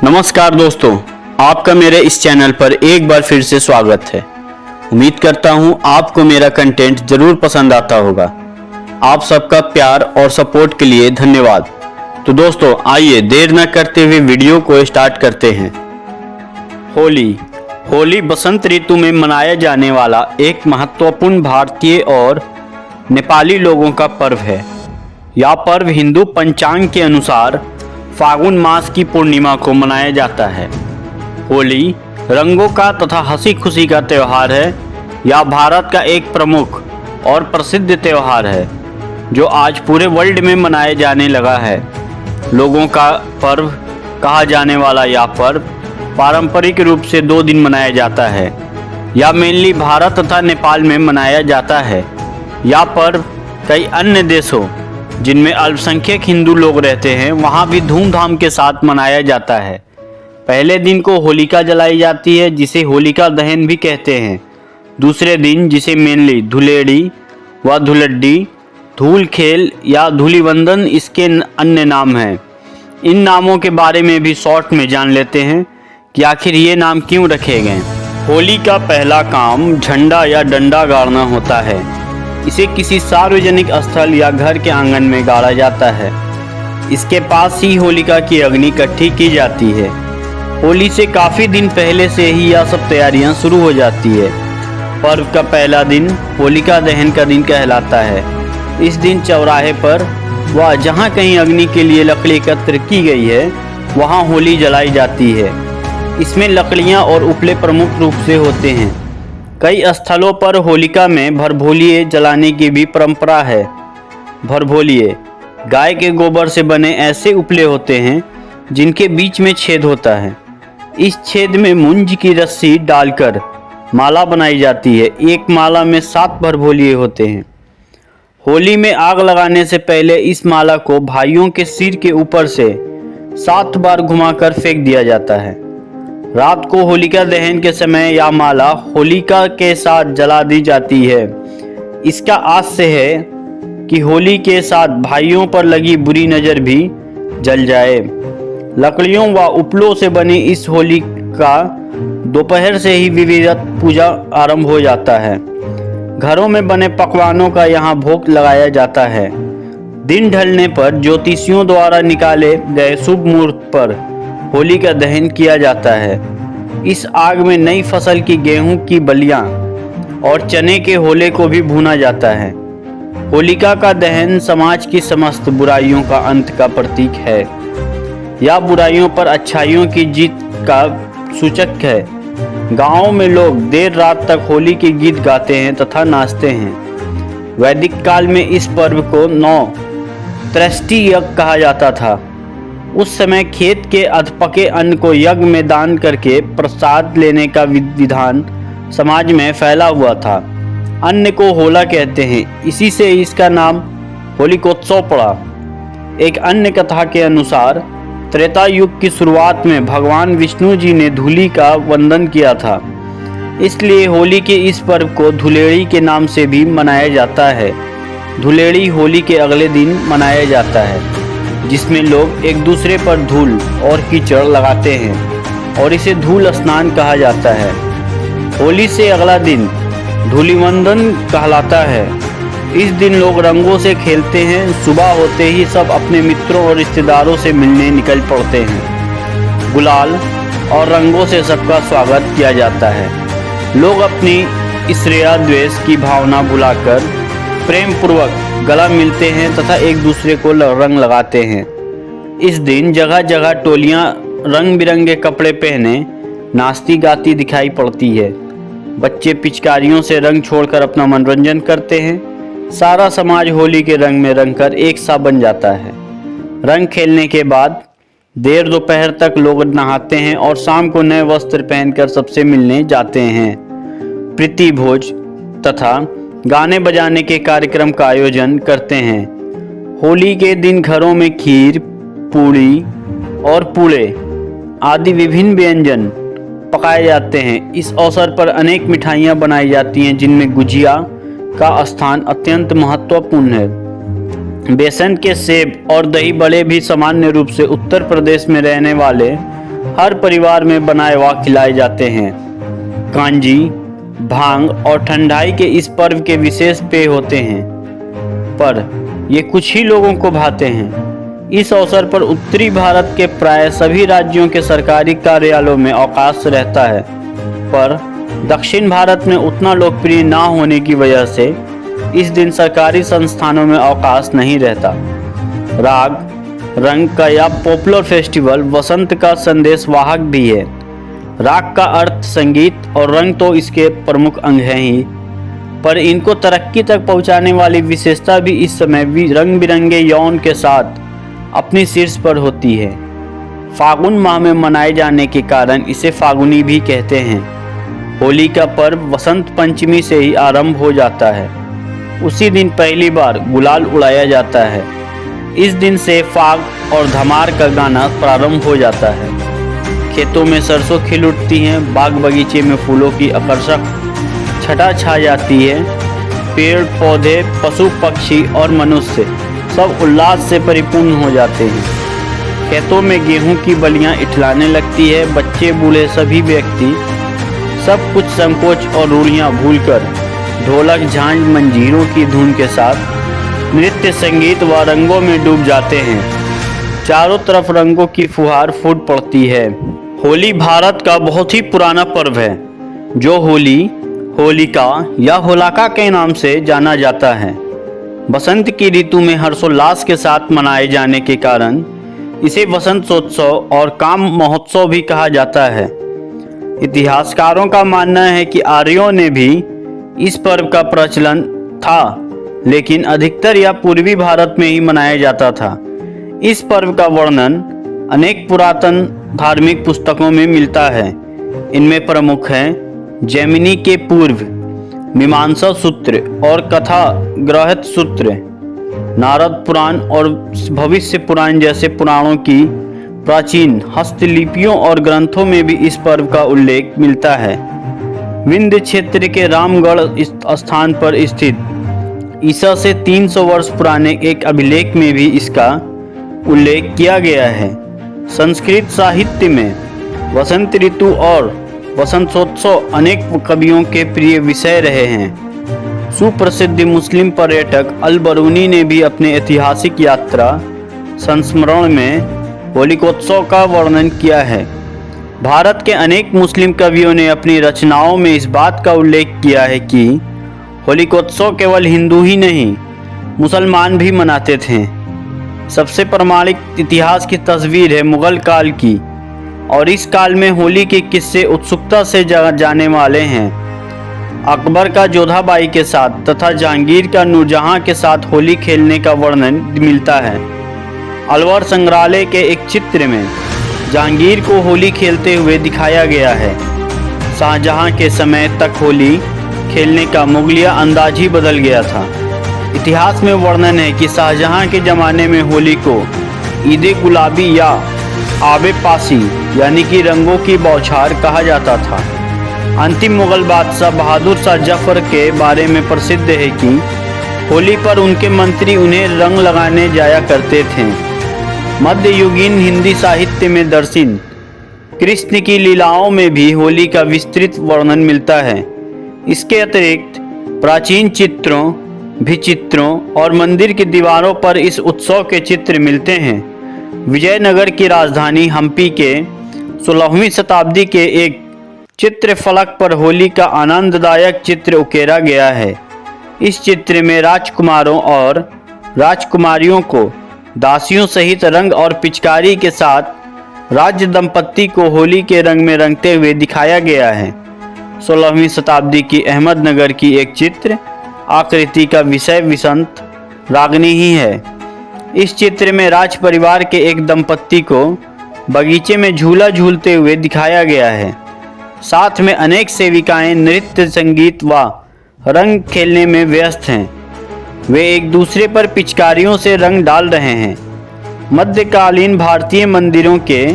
नमस्कार दोस्तों, आपका मेरे इस चैनल पर एक बार फिर से स्वागत है। उम्मीद करता हूं आपको मेरा कंटेंट ज़रूर पसंद आता होगा। आप सबका प्यार और सपोर्ट के लिए धन्यवाद। तो दोस्तों आइए देर न करते हुए वीडियो को स्टार्ट करते हैं। होली बसंत ऋतु में मनाया जाने वाला एक महत्वपूर्ण भारतीय और नेपाली लोगों का पर्व है। यह पर्व हिंदू पंचांग के अनुसार फागुन मास की पूर्णिमा को मनाया जाता है। होली रंगों का तथा हंसी खुशी का त्यौहार है। यह भारत का एक प्रमुख और प्रसिद्ध त्यौहार है जो आज पूरे वर्ल्ड में मनाया जाने लगा है। लोगों का पर्व कहा जाने वाला यह पर्व पारंपरिक रूप से 2 दिन मनाया जाता है। यह मेनली भारत तथा नेपाल में मनाया जाता है। यह पर्व कई अन्य देशों जिनमें अल्पसंख्यक हिंदू लोग रहते हैं वहाँ भी धूमधाम के साथ मनाया जाता है। पहले दिन को होलिका जलाई जाती है जिसे होलिका दहन भी कहते हैं। दूसरे दिन जिसे मेनली धुलेड़ी व धुलड्डी, धूल खेल या धूलिवंदन इसके अन्य नाम हैं। इन नामों के बारे में भी शॉर्ट में जान लेते हैं कि आखिर ये नाम क्यों रखे गए। होली का पहला काम झंडा या डंडा गाड़ना होता है। इसे किसी सार्वजनिक स्थल या घर के आंगन में गाड़ा जाता है। इसके पास ही होलिका की अग्नि इकट्ठी की जाती है। होली से काफ़ी दिन पहले से ही यह सब तैयारियां शुरू हो जाती है। पर्व का पहला दिन होलिका दहन का दिन कहलाता है। इस दिन चौराहे पर व जहाँ कहीं अग्नि के लिए लकड़ी एकत्र की गई है वहाँ होली जलाई जाती है। इसमें लकड़ियाँ और उपले प्रमुख रूप से होते हैं। कई स्थलों पर होलिका में भरभोलिये जलाने की भी परंपरा है। भरभोलिये गाय के गोबर से बने ऐसे उपले होते हैं जिनके बीच में छेद होता है। इस छेद में मूंज की रस्सी डालकर माला बनाई जाती है। एक माला में 7 भरभोलिये होते हैं। होली में आग लगाने से पहले इस माला को भाइयों के सिर के ऊपर से 7 बार घुमाकर फेंक दिया जाता है। रात को होलिका दहन के समय यह माला होलिका के साथ जला दी जाती है। इसका आशय है कि होली के साथ भाइयों पर लगी बुरी नज़र भी जल जाए। लकड़ियों व उपलों से बनी इस होली का दोपहर से ही विधिवत पूजा आरंभ हो जाता है। घरों में बने पकवानों का यहाँ भोग लगाया जाता है। दिन ढलने पर ज्योतिषियों द्वारा निकाले गए शुभ मुहूर्त पर होली का दहन किया जाता है। इस आग में नई फसल की गेहूं की बलियां और चने के होले को भी भूना जाता है। होलिका का दहन समाज की समस्त बुराइयों का अंत का प्रतीक है। यह बुराइयों पर अच्छाइयों की जीत का सूचक है। गांवों में लोग देर रात तक होली के गीत गाते हैं तथा नाचते हैं। वैदिक काल में इस पर्व को त्रष्टि यज्ञ कहा जाता था। उस समय खेत के अधपके अन्न को यज्ञ में दान करके प्रसाद लेने का विधान समाज में फैला हुआ था। अन्न को होला कहते हैं, इसी से इसका नाम होलिकोत्सव पड़ा। एक अन्य कथा के अनुसार त्रेता युग की शुरुआत में भगवान विष्णु जी ने धूलि का वंदन किया था। इसलिए होली के इस पर्व को धुलेड़ी के नाम से भी मनाया जाता है। धुलेड़ी होली के अगले दिन मनाया जाता है जिसमें लोग एक दूसरे पर धूल और कीचड़ लगाते हैं और इसे धूल स्नान कहा जाता है। होली से अगला दिन धूलिवंदन कहलाता है। इस दिन लोग रंगों से खेलते हैं। सुबह होते ही सब अपने मित्रों और रिश्तेदारों से मिलने निकल पड़ते हैं। गुलाल और रंगों से सबका स्वागत किया जाता है। लोग अपनी ईर्ष्या द्वेष की भावना भुलाकर प्रेम पूर्वक गला मिलते हैं तथा एक दूसरे को रंग लगाते हैं। इस दिन जगह जगह टोलियां रंग बिरंगे कपड़े पहने नाचती गाती दिखाई पड़ती है। बच्चे पिचकारियों से रंग छोड़कर अपना मनोरंजन करते हैं। सारा समाज होली के रंग में रंगकर एक सा बन जाता है। रंग खेलने के बाद देर दोपहर तक लोग नहाते हैं और शाम को नए वस्त्र पहनकर सबसे मिलने जाते हैं। प्रीति भोज तथा गाने बजाने के कार्यक्रम का आयोजन करते हैं। होली के दिन घरों में खीर, पूड़ी और पूड़े आदि विभिन्न व्यंजन पकाए जाते हैं। इस अवसर पर अनेक मिठाइयाँ बनाई जाती हैं जिनमें गुजिया का स्थान अत्यंत महत्वपूर्ण है। बेसन के सेब और दही बड़े भी सामान्य रूप से उत्तर प्रदेश में रहने वाले हर परिवार में बनाए व खिलाए जाते हैं। कांजी, भांग और ठंडाई के इस पर्व के विशेष पेय होते हैं, पर ये कुछ ही लोगों को भाते हैं। इस अवसर पर उत्तरी भारत के प्राय सभी राज्यों के सरकारी कार्यालयों में अवकाश रहता है, पर दक्षिण भारत में उतना लोकप्रिय ना होने की वजह से इस दिन सरकारी संस्थानों में अवकाश नहीं रहता। राग रंग का यह पॉपुलर फेस्टिवल वसंत का संदेश वाहक भी है। राग का अर्थ संगीत और रंग तो इसके प्रमुख अंग हैं ही, पर इनको तरक्की तक पहुंचाने वाली विशेषता भी इस समय भी रंग बिरंगे यौन के साथ अपनी शीर्ष पर होती है। फागुन माह में मनाए जाने के कारण इसे फागुनी भी कहते हैं। होली का पर्व वसंत पंचमी से ही आरंभ हो जाता है। उसी दिन पहली बार गुलाल उड़ाया जाता है। इस दिन से फाग और धमार का गाना प्रारंभ हो जाता है। खेतों में सरसों खिल उठती हैं, बाग बगीचे में फूलों की आकर्षक छटा छा जाती है। पेड़ पौधे, पशु पक्षी और मनुष्य सब उल्लास से परिपूर्ण हो जाते हैं। खेतों में गेहूं की बलियां इठलाने लगती है। बच्चे बूढ़े सभी व्यक्ति सब कुछ संकोच और रूढ़ियां भूलकर ढोलक, झांझ, मंजीरों की धुन के साथ नृत्य, संगीत व रंगों में डूब जाते हैं। चारों तरफ रंगों की फुहार फूट पड़ती है। होली भारत का बहुत ही पुराना पर्व है, जो होली, होलिका या होलाका के नाम से जाना जाता है। बसंत की ऋतु में हर्षोल्लास के साथ मनाए जाने के कारण इसे वसंतोत्सव और काम महोत्सव भी कहा जाता है। इतिहासकारों का मानना है कि आर्यों ने भी इस पर्व का प्रचलन था, लेकिन अधिकतर यह पूर्वी भारत में ही मनाया जाता था। इस पर्व का वर्णन अनेक पुरातन धार्मिक पुस्तकों में मिलता है। इनमें प्रमुख हैं जैमिनी के पूर्व मीमांसा सूत्र और कथा गृहस्थ सूत्र, नारद पुराण और भविष्य पुराण जैसे पुराणों की प्राचीन हस्तलिपियों और ग्रंथों में भी इस पर्व का उल्लेख मिलता है। विंध्य क्षेत्र के रामगढ़ स्थान पर स्थित ईसा से 300 वर्ष पुराने एक अभिलेख में भी इसका उल्लेख किया गया है। संस्कृत साहित्य में वसंत ऋतु और वसंतोत्सव अनेक कवियों के प्रिय विषय रहे हैं। सुप्रसिद्ध मुस्लिम पर्यटक अल बरूनी ने भी अपने ऐतिहासिक यात्रा संस्मरण में होलिकोत्सव का वर्णन किया है। भारत के अनेक मुस्लिम कवियों ने अपनी रचनाओं में इस बात का उल्लेख किया है कि होलिकोत्सव केवल हिंदू ही नहीं, मुसलमान भी मनाते थे। सबसे प्रमाणिक इतिहास की तस्वीर है मुगल काल की, और इस काल में होली के किस्से उत्सुकता से जाने वाले हैं। अकबर का जोधाबाई के साथ तथा जहांगीर का नूरजहां के साथ होली खेलने का वर्णन मिलता है। अलवर संग्रहालय के एक चित्र में जहांगीर को होली खेलते हुए दिखाया गया है। शाहजहां के समय तक होली खेलने का मुगलिया अंदाज ही बदल गया था। इतिहास में वर्णन है कि शाहजहां के ज़माने में होली को ईद गुलाबी या आबे पासी यानी कि रंगों की बौछार कहा जाता था। अंतिम मुगल बादशाह बहादुर शाह जफर के बारे में प्रसिद्ध है कि होली पर उनके मंत्री उन्हें रंग लगाने जाया करते थे। मध्ययुगीन हिंदी साहित्य में दर्शन कृष्ण की लीलाओं में भी होली का विस्तृत वर्णन मिलता है। इसके अतिरिक्त प्राचीन चित्रों, भिचित्रों और मंदिर की दीवारों पर इस उत्सव के चित्र मिलते हैं। विजयनगर की राजधानी हम्पी के 16वीं शताब्दी के एक चित्र फलक पर होली का आनंददायक चित्र उकेरा गया है। इस चित्र में राजकुमारों और राजकुमारियों को दासियों सहित रंग और पिचकारी के साथ राज्य दंपत्ति को होली के रंग में रंगते हुए दिखाया गया है। 16वीं शताब्दी की अहमदनगर की एक चित्र आकृति का विषय वसंत रागनी ही है। इस चित्र में राज परिवार के एक दंपत्ति को बगीचे में झूला झूलते हुए दिखाया गया है। साथ में अनेक सेविकाएं नृत्य, संगीत व रंग खेलने में व्यस्त हैं। वे एक दूसरे पर पिचकारियों से रंग डाल रहे हैं। मध्यकालीन भारतीय मंदिरों के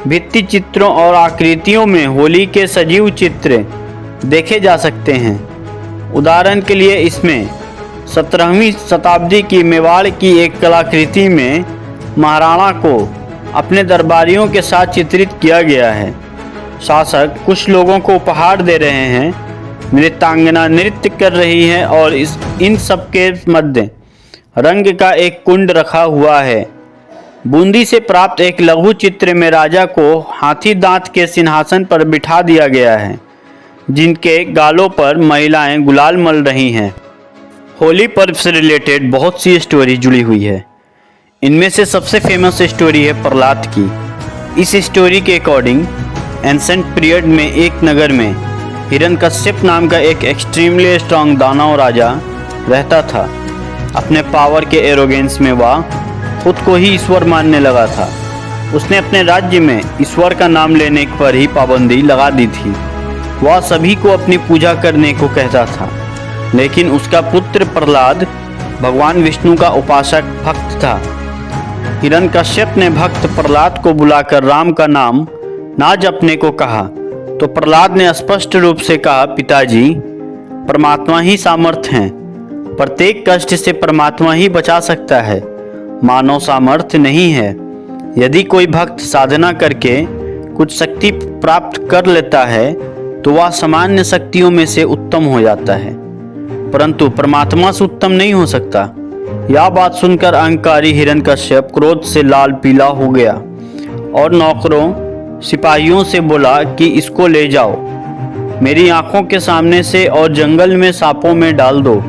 भित्ति चित्रों और आकृतियों में होली के सजीव चित्र देखे जा सकते हैं। उदाहरण के लिए इसमें 17वीं शताब्दी की मेवाड़ की एक कलाकृति में महाराणा को अपने दरबारियों के साथ चित्रित किया गया है। शासक कुछ लोगों को उपहार दे रहे हैं, नृत्यांगना नृत्य कर रही है और इन सब के मध्य रंग का एक कुंड रखा हुआ है। बूंदी से प्राप्त एक लघु चित्र में राजा को हाथी दांत के सिंहासन पर बिठा दिया गया है, जिनके गालों पर महिलाएं गुलाल मल रही हैं। होली पर्व से रिलेटेड बहुत सी स्टोरी जुड़ी हुई है। इनमें से सबसे फेमस स्टोरी है प्रहलाद की। इस स्टोरी के अकॉर्डिंग एंसेंट पीरियड में एक नगर में हिरण्यकश्यप नाम का एक एक्सट्रीमली स्ट्रांग दानव राजा रहता था। अपने पावर के एरोगेंस में वह खुद को ही ईश्वर मानने लगा था। उसने अपने राज्य में ईश्वर का नाम लेने पर ही पाबंदी लगा दी थी। वह सभी को अपनी पूजा करने को कहता था, लेकिन उसका पुत्र प्रहलाद भगवान विष्णु का उपासक भक्त था। हिरण्यकश्यप ने भक्त प्रहलाद को बुलाकर राम का नाम ना जपने को कहा, तो प्रहलाद ने स्पष्ट रूप से कहा, पिताजी, परमात्मा ही सामर्थ्य हैं। प्रत्येक कष्ट से परमात्मा ही बचा सकता है, मानव सामर्थ्य नहीं है। यदि कोई भक्त साधना करके कुछ शक्ति प्राप्त कर लेता है तो वह सामान्य शक्तियों में से उत्तम हो जाता है, परंतु परमात्मा से उत्तम नहीं हो सकता। यह बात सुनकर अहंकारी हिरण्यकश्यप क्रोध से लाल पीला हो गया और नौकरों सिपाहियों से बोला कि इसको ले जाओ, मेरी आंखों के सामने से, और जंगल में सांपों में डाल दो।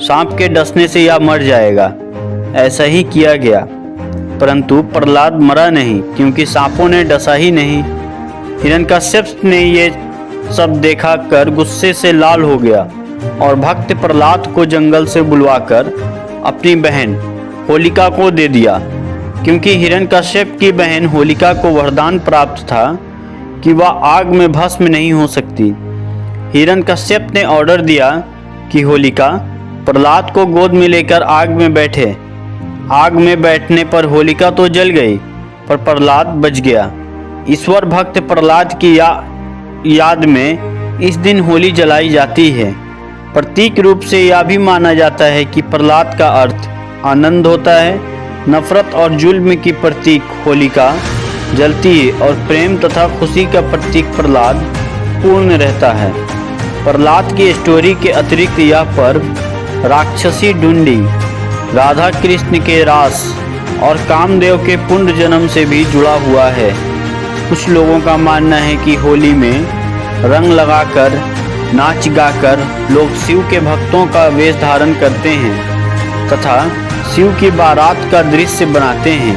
सांप के डसने से यह मर जाएगा। ऐसा ही किया गया, परंतु प्रहलाद मरा नहीं, क्योंकि सांपों ने डसा ही नहीं। हिरण्यकश्यप ने ये सब देखा कर गुस्से से लाल हो गया और भक्त प्रहलाद को जंगल से बुलवाकर अपनी बहन होलिका को दे दिया, क्योंकि हिरण्यकश्यप की बहन होलिका को वरदान प्राप्त था कि वह आग में भस्म नहीं हो सकती। हिरण्यकश्यप ने ऑर्डर दिया कि होलिका प्रहलाद को गोद में लेकर आग में बैठे। आग में बैठने पर होलिका तो जल गई, पर प्रहलाद बच गया। ईश्वर भक्त प्रहलाद की याद में इस दिन होली जलाई जाती है। प्रतीक रूप से यह भी माना जाता है कि प्रहलाद का अर्थ आनंद होता है। नफरत और जुल्म की प्रतीक होलिका जलती है और प्रेम तथा खुशी का प्रतीक प्रहलाद पूर्ण रहता है। प्रहलाद की स्टोरी के अतिरिक्त यह पर्व राक्षसी ढूंढी, राधा कृष्ण के रास और कामदेव के पुनर्जन्म से भी जुड़ा हुआ है। कुछ लोगों का मानना है कि होली में रंग लगाकर नाच गाकर लोग शिव के भक्तों का वेश धारण करते हैं तथा शिव की बारात का दृश्य बनाते हैं।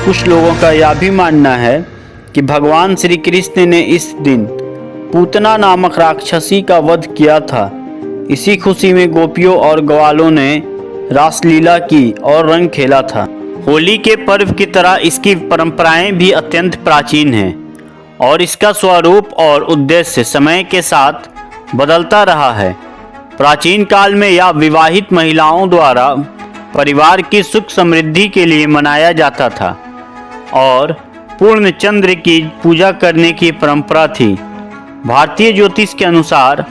कुछ लोगों का यह भी मानना है कि भगवान श्री कृष्ण ने इस दिन पूतना नामक राक्षसी का वध किया था। इसी खुशी में गोपियों और ग्वालों ने रासलीला की और रंग खेला था। होली के पर्व की तरह इसकी परंपराएं भी अत्यंत प्राचीन हैं और इसका स्वरूप और उद्देश्य समय के साथ बदलता रहा है। प्राचीन काल में यह विवाहित महिलाओं द्वारा परिवार की सुख समृद्धि के लिए मनाया जाता था और पूर्ण चंद्र की पूजा करने की परंपरा थी। भारतीय ज्योतिष के अनुसार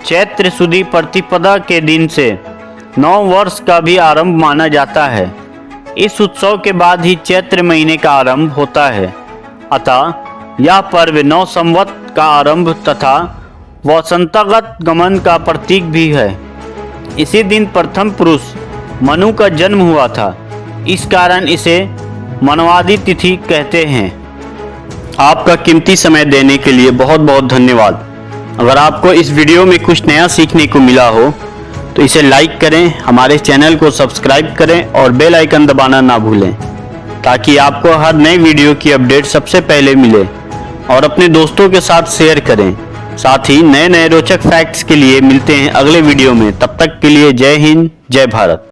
चैत्र सुदी प्रतिपदा के दिन से नव वर्ष का भी आरंभ माना जाता है। इस उत्सव के बाद ही चैत्र महीने का आरंभ होता है। अतः यह पर्व नव संवत का आरंभ तथा वसंतागत गमन का प्रतीक भी है। इसी दिन प्रथम पुरुष मनु का जन्म हुआ था, इस कारण इसे मनवादी तिथि कहते हैं। आपका कीमती समय देने के लिए बहुत बहुत धन्यवाद। अगर आपको इस वीडियो में कुछ नया सीखने को मिला हो तो इसे लाइक करें, हमारे चैनल को सब्सक्राइब करें और बेल आइकन दबाना ना भूलें, ताकि आपको हर नई वीडियो की अपडेट सबसे पहले मिले। और अपने दोस्तों के साथ शेयर करें। साथ ही नए नए रोचक फैक्ट्स के लिए मिलते हैं अगले वीडियो में। तब तक के लिए जय हिंद, जय भारत।